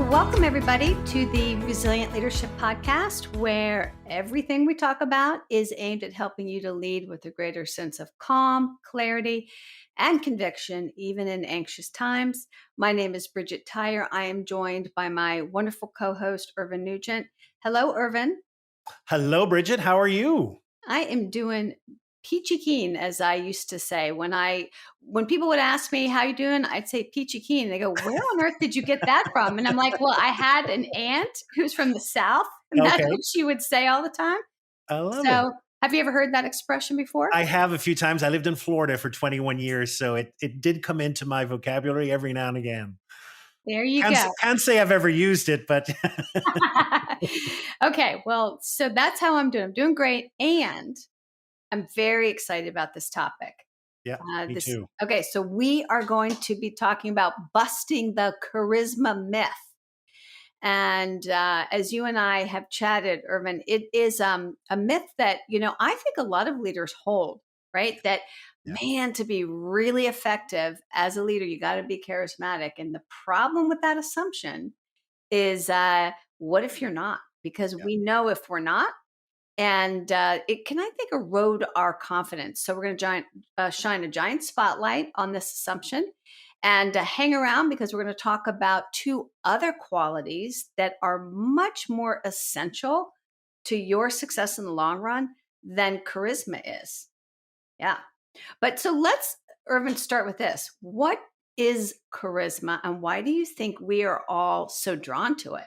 welcome everybody to the Resilient Leadership Podcast, where everything we talk about is aimed at helping you to lead with a greater sense of calm, clarity, and conviction, even in anxious times. My name is Bridgette Tyre. I am joined by my wonderful co-host, Irvine Nugent. Hello, Irvine. Hello, Bridgette. How are you? I am doing peachy keen, as I used to say. When people would ask me, how you doing? I'd say peachy keen. They go, where on earth did you get that from? And I'm like, well, I had an aunt who's from the South, and that's what she would say all the time. I love it. Have you ever heard that expression before? I have a few times. I lived in Florida for 21 years, so it did come into my vocabulary every now and again. There you go. Can't say I've ever used it, but. Okay, well, so that's how I'm doing. I'm doing great, and I'm very excited about this topic. Yeah, me too. Okay, so we are going to be talking about busting the charisma myth. And as you and I have chatted, Irvine, it is a myth that, I think a lot of leaders hold, right? That, man, to be really effective as a leader, you got to be charismatic. And the problem with that assumption is what if you're not? Because we know if we're not, and it can, I think, erode our confidence. So we're going to shine a giant spotlight on this assumption and hang around, because we're going to talk about two other qualities that are much more essential to your success in the long run than charisma is. Yeah. But so let's, Irvine, start with this. What is charisma, and why do you think we are all so drawn to it?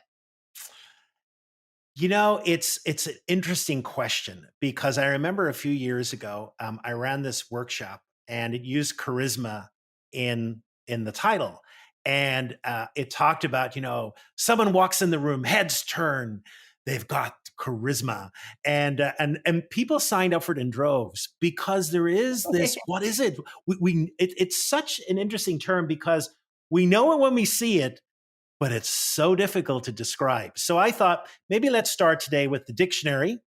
It's an interesting question, because I remember a few years ago, I ran this workshop and it used charisma in the title. And it talked about, someone walks in the room, heads turn, they've got charisma. And people signed up for it in droves, because there is this, what is it? It's such an interesting term, because we know it when we see it, but it's so difficult to describe. So I thought, maybe let's start today with the dictionary,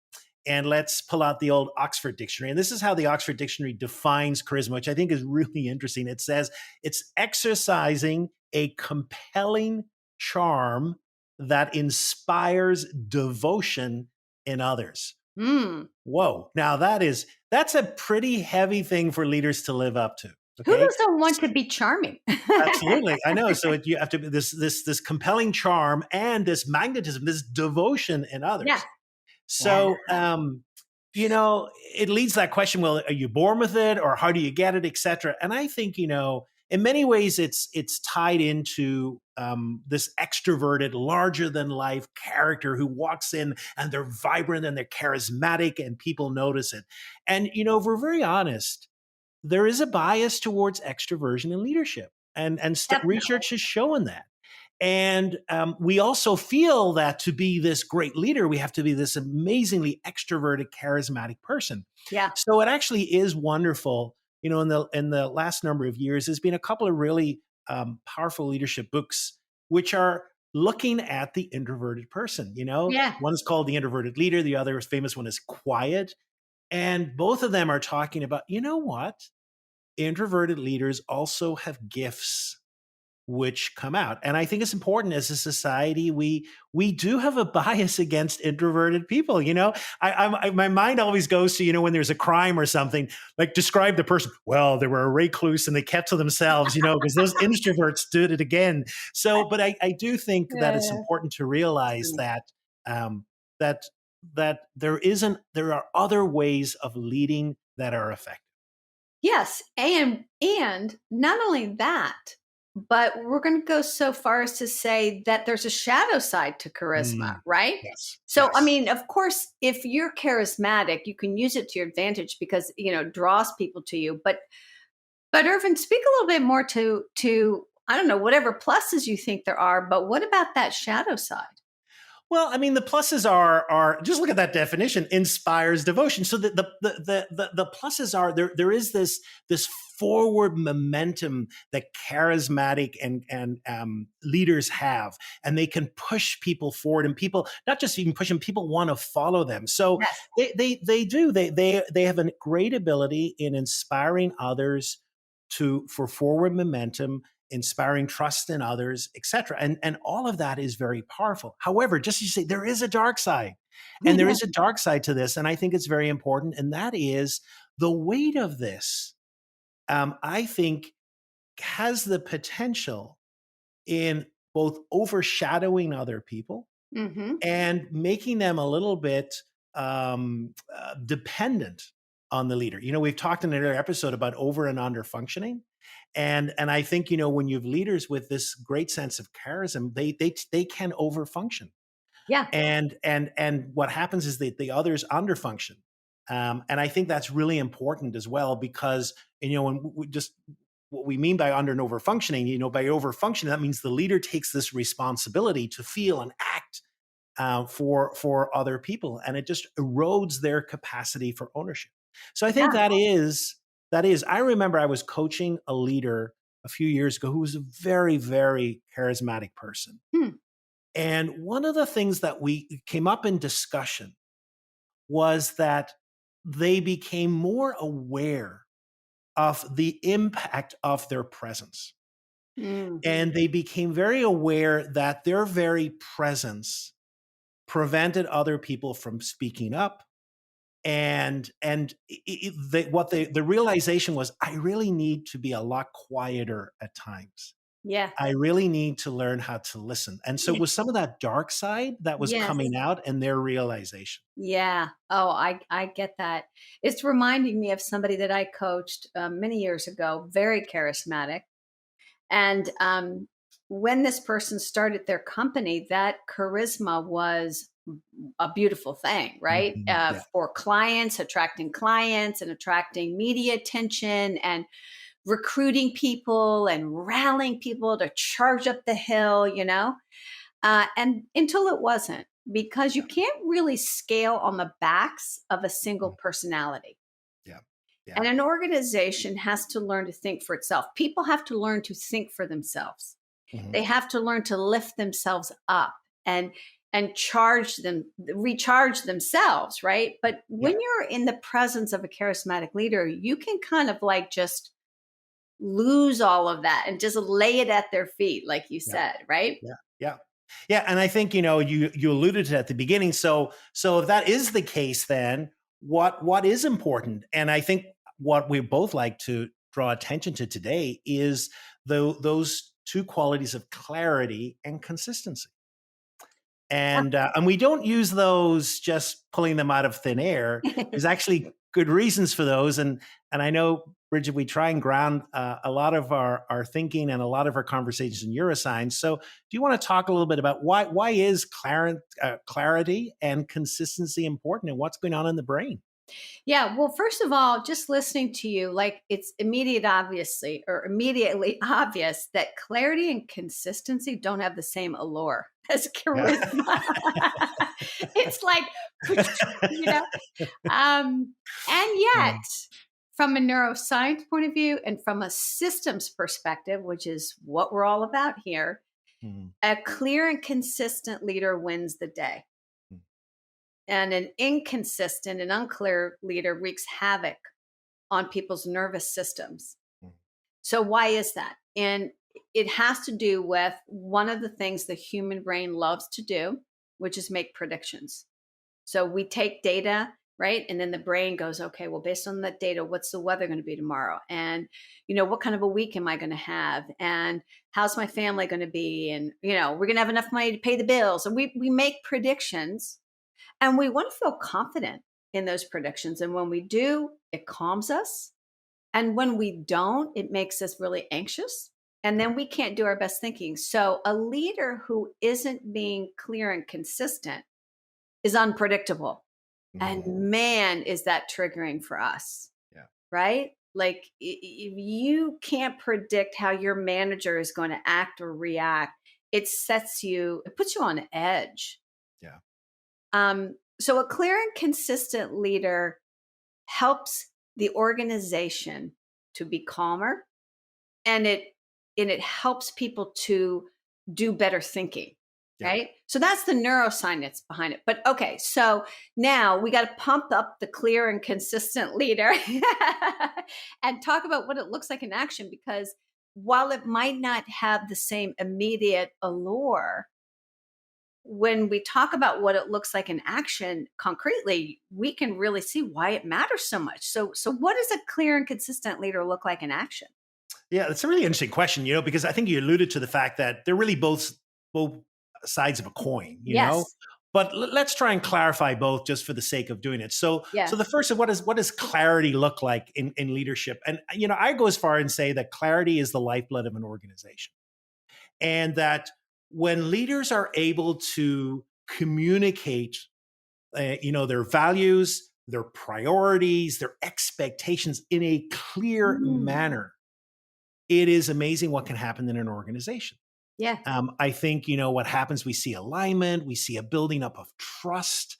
and let's pull out the old Oxford Dictionary. And this is how the Oxford Dictionary defines charisma, which I think is really interesting. It says it's exercising a compelling charm that inspires devotion in others. Whoa. Now that's a pretty heavy thing for leaders to live up to. Okay? Who doesn't want to be charming? Absolutely. I know. So you have to be this compelling charm and this magnetism, this devotion in others. Yeah. So, it leads to that question, well, are you born with it, or how do you get it, et cetera? And I think, in many ways it's tied into this extroverted, larger than life character who walks in and they're vibrant and they're charismatic and people notice it. And, if we're very honest, there is a bias towards extroversion in leadership, and research is showing that. And we also feel that to be this great leader, we have to be this amazingly extroverted, charismatic person. Yeah. So it actually is wonderful. In the last number of years, there's been a couple of really powerful leadership books which are looking at the introverted person. One is called The Introverted Leader. The other famous one is Quiet. And both of them are talking about, introverted leaders also have gifts which come out. And I think it's important as a society, we do have a bias against introverted people. My mind always goes to, when there's a crime or something, like describe the person. Well, they were a recluse and they kept to themselves, because those introverts did it again. So, but I do think that it's important to realize that, that there are other ways of leading that are effective. Yes. And not only that, but we're going to go so far as to say that there's a shadow side to charisma, right? Yes. So, yes. I mean, of course, if you're charismatic, you can use it to your advantage because, it draws people to you. But Irvine, speak a little bit more to, I don't know, whatever pluses you think there are, but what about that shadow side? Well, I mean, the pluses are just look at that definition: inspires devotion. So the pluses are there is this forward momentum that charismatic and leaders have, and they can push people forward, and people not just even push them, people want to follow them. So they have a great ability in inspiring others for forward momentum, inspiring trust in others, etc. And all of that is very powerful. However, just as you say, there is a dark side. And there Yeah. is a dark side to this. And I think it's very important. And that is the weight of this, I think, has the potential in both overshadowing other people Mm-hmm. and making them a little bit dependent on the leader. We've talked in another episode about over and under functioning. And I think, when you have leaders with this great sense of charism, they can overfunction. Yeah. And what happens is that the others underfunction. And I think that's really important as well, because, when we just what we mean by under and over functioning, by over functioning, that means the leader takes this responsibility to feel and act for other people, and it just erodes their capacity for ownership. So I think Yeah. that is. I remember I was coaching a leader a few years ago who was a very, very charismatic person. Hmm. And one of the things that we came up in discussion was that they became more aware of the impact of their presence. Mm. And they became very aware that their very presence prevented other people from speaking up. The realization was, I really need to be a lot quieter at times. Yeah. I really need to learn how to listen. And so it was some of that dark side that was Yes. coming out in their realization. Yeah. Oh, I get that. It's reminding me of somebody that I coached many years ago, very charismatic. And when this person started their company, that charisma was a beautiful thing, right? Mhm. Yeah. For clients and attracting media attention and recruiting people and rallying people to charge up the hill. And until it wasn't, because you Yeah. can't really scale on the backs of a single Mm. personality. Yeah. Yeah. And an organization has to learn to think for itself. People have to learn to think for themselves. Mhm. They have to learn to lift themselves up and recharge themselves, right? But when Yeah. you're in the presence of a charismatic leader, you can kind of like just lose all of that and just lay it at their feet, like you Yeah. said, right? Yeah. Yeah. Yeah. And I think, you alluded to it at the beginning. So if that is the case, then what is important? And I think what we both like to draw attention to today is those two qualities of clarity and consistency. And we don't use those just pulling them out of thin air. There's actually good reasons for those. And I know, Bridgette, we try and ground a lot of our thinking and a lot of our conversations in neuroscience. So do you want to talk a little bit about why is clarity and consistency important, and what's going on in the brain? Yeah. Well, first of all, just listening to you, like it's immediately obvious that clarity and consistency don't have the same allure as charisma. It's like, you know, and yet, from a neuroscience point of view and from a systems perspective, which is what we're all about here, Mhm. a clear and consistent leader wins the day. Mhm. And an inconsistent and unclear leader wreaks havoc on people's nervous systems. Mhm. So, why is that? And it has to do with one of the things the human brain loves to do, which is make predictions. So, we take data, right? And then the brain goes, okay, well, based on that data, what's the weather going to be tomorrow? And, what kind of a week am I going to have? And how's my family going to be? And, we're going to have enough money to pay the bills. And we make predictions. And we want to feel confident in those predictions. And when we do, it calms us. And when we don't, it makes us really anxious. And then we can't do our best thinking. So a leader who isn't being clear and consistent is unpredictable. And Mhm. man, is that triggering for us, Yeah. right? Like if you can't predict how your manager is going to act or react, it puts you on edge. Yeah. So a clear and consistent leader helps the organization to be calmer, and it helps people to do better thinking. Yeah. Right. So that's the neuroscience behind it. But okay, so now we got to pump up the clear and consistent leader and talk about what it looks like in action, because while it might not have the same immediate allure, when we talk about what it looks like in action concretely, we can really see why it matters so much. So what does a clear and consistent leader look like in action? Yeah, it's a really interesting question, because I think you alluded to the fact that they're really both sides of a coin, Yes. But let's try and clarify both just for the sake of doing it. So Yeah. the first is what does clarity look like in leadership? And I go as far and say that clarity is the lifeblood of an organization. And that when leaders are able to communicate their values, their priorities, their expectations in a clear Mm. manner, it is amazing what can happen in an organization. Yeah. I think, what happens, we see alignment, we see a building up of trust,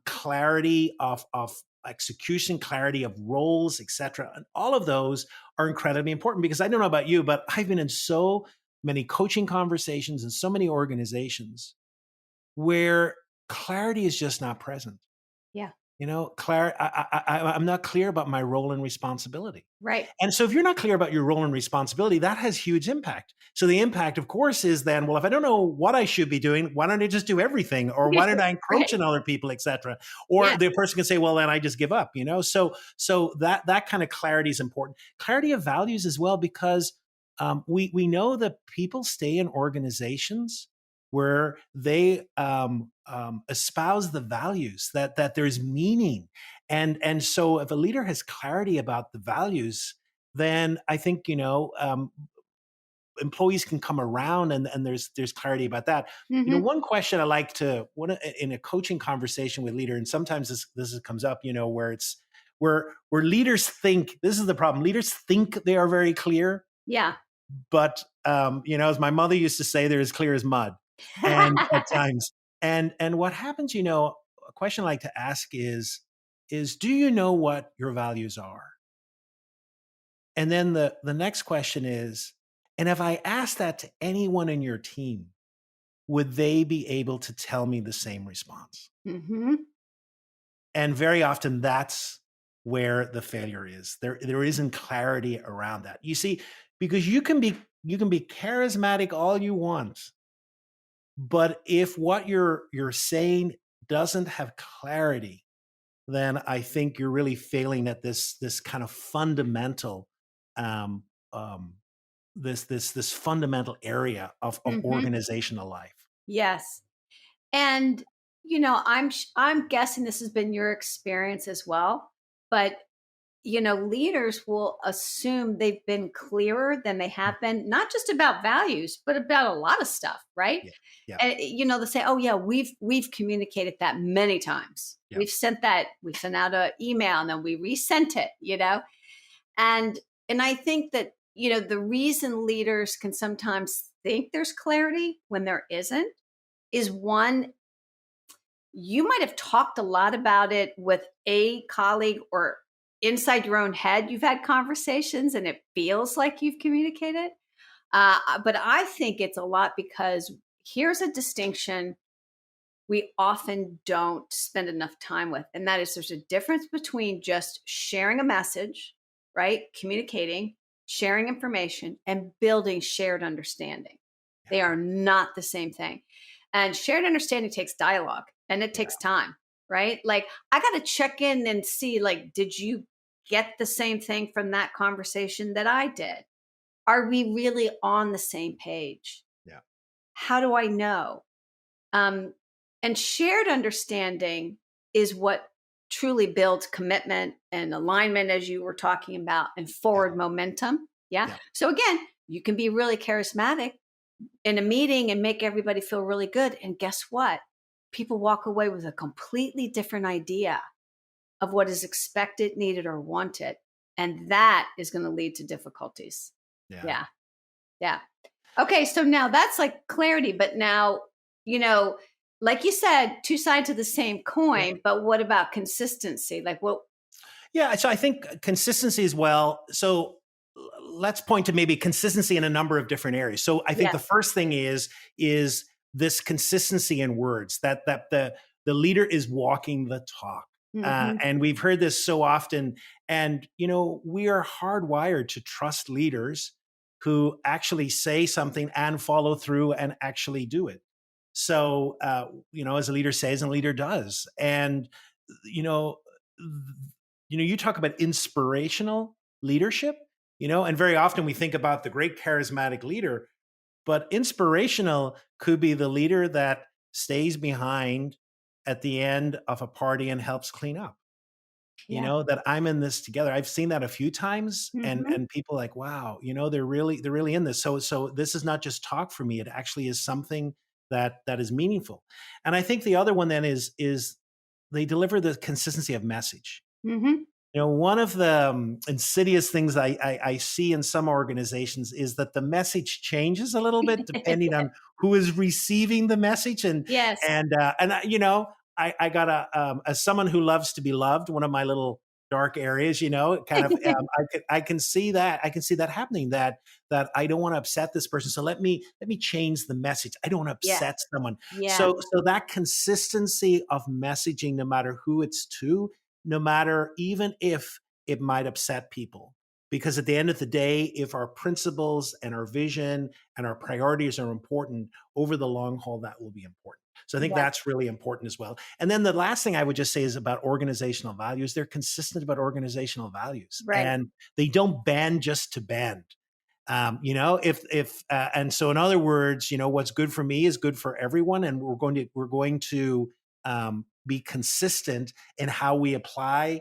clarity of execution, clarity of roles, etc. And all of those are incredibly important, because I don't know about you, but I've been in so many coaching conversations and so many organizations where clarity is just not present. Yeah. I'm not clear about my role and responsibility. Right. And so if you're not clear about your role and responsibility, that has huge impact. So the impact, of course, is then, well, if I don't know what I should be doing, why don't I just do everything? Or why don't I encroach Right. on other people, et cetera? Or Yeah. the person can say, well, then I just give up, So that kind of clarity is important. Clarity of values as well, because we know that people stay in organizations where they espouse the values, that there's meaning, and so if a leader has clarity about the values, then I think employees can come around, and there's clarity about that. Hmm. One question I like to in a coaching conversation with leader, and sometimes this comes up, where it's where leaders think, this is the problem. Leaders think they are very clear, Yeah. but as my mother used to say, they're as clear as mud, and at times, and what happens, a question I like to ask is do you know what your values are? And then the next question is, and if I ask that to anyone in your team, would they be able to tell me the same response? Hmm. And very often that's where the failure is. There isn't clarity around that. You see, because you can be charismatic all you want, but if what you're saying doesn't have clarity, then I think you're really failing at this kind of fundamental um, um, this fundamental area of Hmm. organizational life. Yes. And I'm guessing this has been your experience as well, but leaders will assume they've been clearer than they have been, not just about values, but about a lot of stuff, right? Yeah, yeah, And they'll say, "Oh yeah, we've communicated that many times. yeah, We sent out an email and then we resent it. And I think that the reason leaders can sometimes think there's clarity when there isn't is one, you might have talked a lot about it with a colleague, or inside your own head you've had conversations and it feels like you've communicated. But I think it's a lot because here's a distinction we often don't spend enough time with, and that is there's a difference between just sharing a message, right? Communicating, sharing information, and building shared understanding. They are not the same thing. And shared understanding takes dialogue and it yeah, takes time, right? Like I got to check in and see, like, did you get the same thing from that conversation that I did? Are we really on the same page? yeah, How do I know? Um, and shared understanding is what truly builds commitment and alignment, as you were talking about, and yeah, forward momentum. Yeah. yeah, So again, you can be really charismatic in a meeting and make everybody feel really good. And guess what? People walk away with a completely different idea of what is expected, needed, or wanted. And that is going to lead to difficulties. yeah. Yeah. Yeah. Okay. So now that's like clarity. But now, you know, like you said, two sides of the same Yeah. coin. But what about consistency? Like, what? Yeah, so I think consistency as well. So let's point to maybe consistency in a number of different areas. So I think the Yes. first thing is this consistency in words, that the leader is walking the talk. Hmm. And we've heard this so often. And we are hardwired to trust leaders who actually say something and follow through and actually do it. So, as a leader says and a leader does. And, you know, you talk about inspirational leadership, and very often we think about the great charismatic leader, but inspirational could be the leader that stays behind at the end of a party and helps clean up. Yeah. That I'm in this together. I've seen that a few times, and Hmm. people like, wow, they're really in this. So this is not just talk for me. It actually is something that is meaningful. And I think the other one then is they deliver the consistency of message. Hmm. One of the insidious things I see in some organizations is that the message changes a little bit depending on who is receiving the message, and Yes. and uh, and I, you know I got as someone who loves to be loved, one of my little dark areas, kind of I can see that happening, that I don't want to upset this person, so let me change the message. I don't want to Yeah. upset someone, Yeah. so that consistency of messaging, no matter who it's to, no matter even if it might upset people. Because at the end of the day, if our principles and our vision and our priorities are important over the long haul, that will be important. So I think Yes. that's really important as well. And then the last thing I would just say is about organizational values. They're consistent about organizational values, Right. and they don't bend just to bend. If and so in other words, what's good for me is good for everyone, and we're going to be consistent in how we apply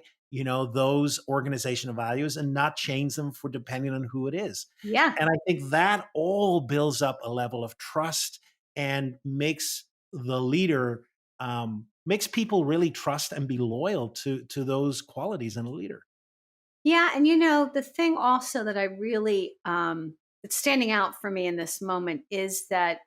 those organizational values, and not change them for depending on who it is. Yeah. And I think that all builds up a level of trust and makes the leader, makes people really trust and be loyal to those qualities in a leader. Yeah. And the thing also that I really, it's standing out for me in this moment is that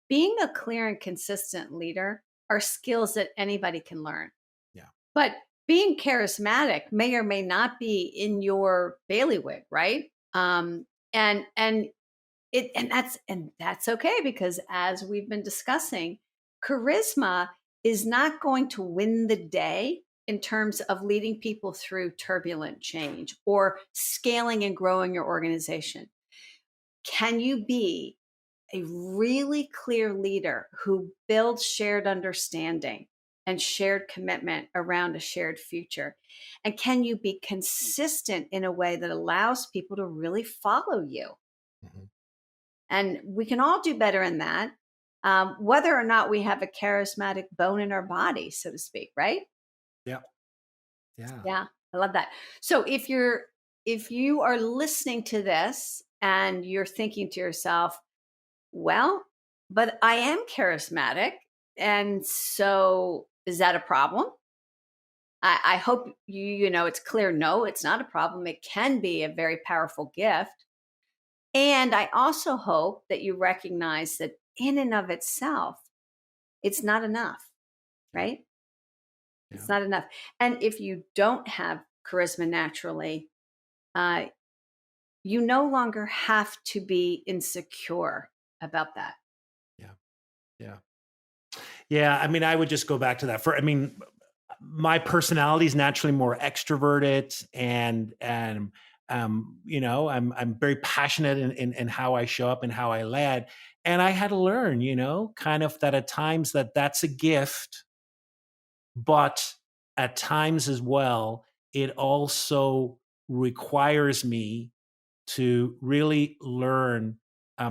being a clear and consistent leader are skills that anybody can learn. Yeah. But being charismatic may or may not be in your bailiwick, right? And that's okay, because as we've been discussing, charisma is not going to win the day in terms of leading people through turbulent change or scaling and growing your organization. Can you be a really clear leader who builds shared understanding and shared commitment around a shared future? And can you be consistent in a way that allows people to really follow you? Mhm. And we can all do better in that, whether or not we have a charismatic bone in our body, so to speak, right? Yeah. Yeah. Yeah, I love that. So if you are listening to this and you're thinking to yourself, well, but I am charismatic. And so is that a problem? I hope it's clear. No, it's not a problem. It can be a very powerful gift. And I also hope that you recognize that in and of itself, it's not enough, Yeah. right? Yeah. It's not enough. And if you don't have charisma naturally, uh, you no longer have to be insecure about that. Yeah. Yeah. Yeah. I mean, I would just go back to that. My personality is naturally more extroverted, and I'm very passionate in how I show up and how I led. And I had to learn, kind of that at times that's a gift, but at times as well, it also requires me to really learn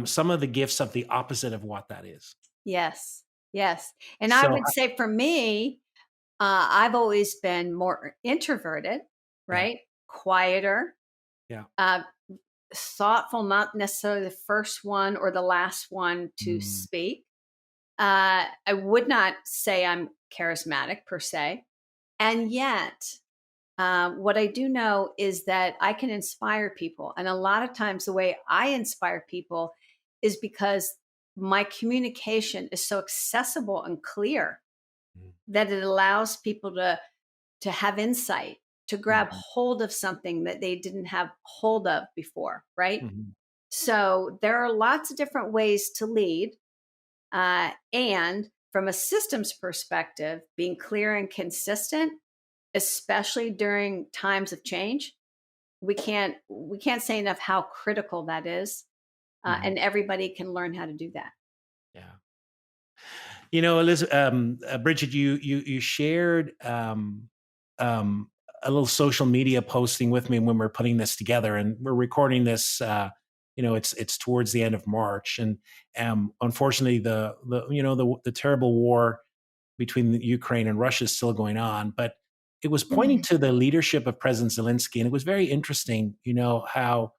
some of the gifts of the opposite of what that is. Yes. Yes. And I So, would say for me, I've always been more introverted, yeah, right? Quieter, yeah. uh, thoughtful, not necessarily the first one or the last one to Mm, speak. I would not say I'm charismatic per se. And yet, what I do know is that I can inspire people. And a lot of times, the way I inspire people is because my communication is so accessible and clear mm, that it allows people to have insight, to grab mhm, hold of something that they didn't have hold of before, right? mhm, So there are lots of different ways to lead. And from a systems perspective, being clear and consistent, especially during times of change, we can't say enough how critical that is. Mhm. and everybody can learn how to do that. Yeah. Elizabeth, Bridget, you shared um, a little social media posting with me when we're putting this together, and we're recording this. It's towards the end of March, and unfortunately, the terrible war between the Ukraine and Russia is still going on. But it was pointing Mhm. to the leadership of President Zelensky, and it was very interesting. How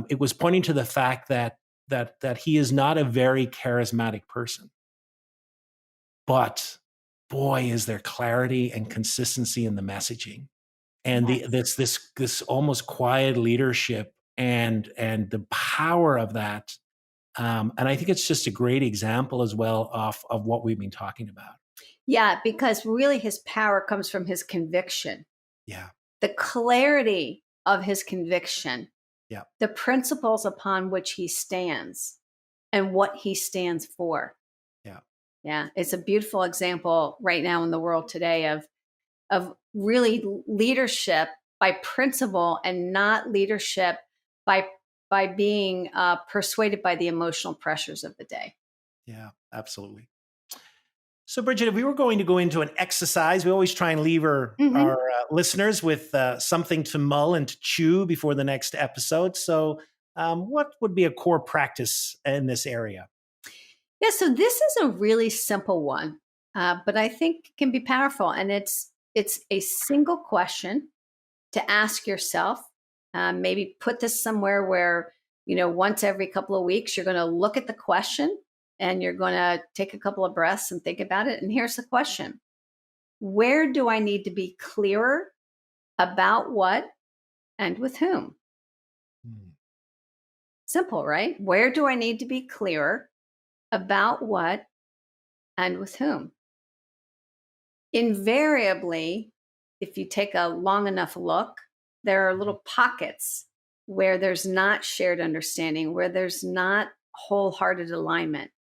it was pointing to the fact that he is not a very charismatic person. But boy, is there clarity and consistency in the messaging, and Yes. this almost quiet leadership and the power of that. And I think it's just a great example as well of what we've been talking about. Yeah, because really his power comes from his conviction, Yeah, the clarity of his conviction, yeah, the principles upon which he stands, and what he stands for. yeah, Yeah, it's a beautiful example right now in the world today of really leadership by principle and not leadership by being persuaded by the emotional pressures of the day. yeah. Absolutely. So, Bridget, if we were going to go into an exercise, we always try and leave our Hmm. listeners with something to mull and to chew before the next episode. So, what would be a core practice in this area? Yeah, so this is a really simple one, but I think can be powerful, and it's a single question to ask yourself. Maybe put this somewhere where once every couple of weeks you're going to look at the question and you're going to take a couple of breaths and think about it. And here's the question: where do I need to be clearer about what and with whom? Hmm. Simple, right? Where do I need to be clearer about what and with whom? Invariably, if you take a long enough look, there are little pockets where there's not shared understanding, where there's not wholehearted alignment,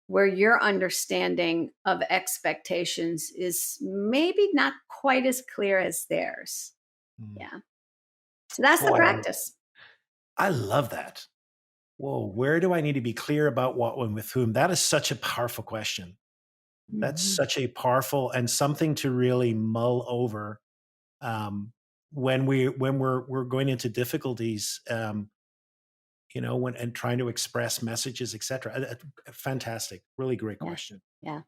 where your understanding of expectations is maybe not quite as clear as theirs. Hmm. Yeah. So that's the Boy, practice. I love that. Whoa, where do I need to be clear about what and with whom? That is such a powerful question. That's Mhm. such a powerful and something to really mull over when we're going into difficulties. When and trying to express messages, etc. Fantastic, really great Yeah. question. Yeah.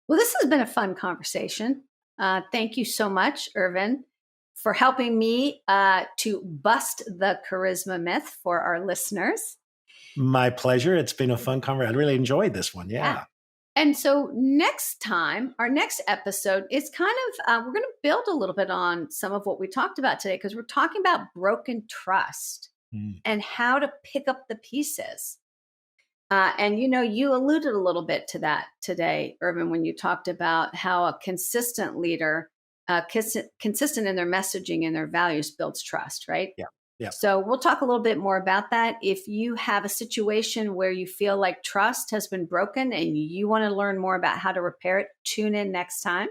Well, this has been a fun conversation. Thank you so much, Irvin, for helping me to bust the charisma myth for our listeners. My pleasure. It's been a fun conversation. I really enjoyed this one. Yeah. Yeah. And so next time, our next episode is kind of, we're going to build a little bit on some of what we talked about today because we're talking about broken trust Mm. and how to pick up the pieces. And you alluded a little bit to that today, Irvin, when you talked about how a consistent leader, consistent in their messaging and their values, builds trust, right? Yeah. Yeah. So we'll talk a little bit more about that. If you have a situation where you feel like trust has been broken and you want to learn more about how to repair it, tune in next time.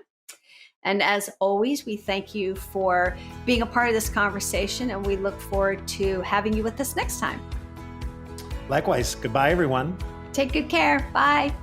And as always, we thank you for being a part of this conversation, and we look forward to having you with us next time. Likewise. Goodbye, everyone. Take good care. Bye.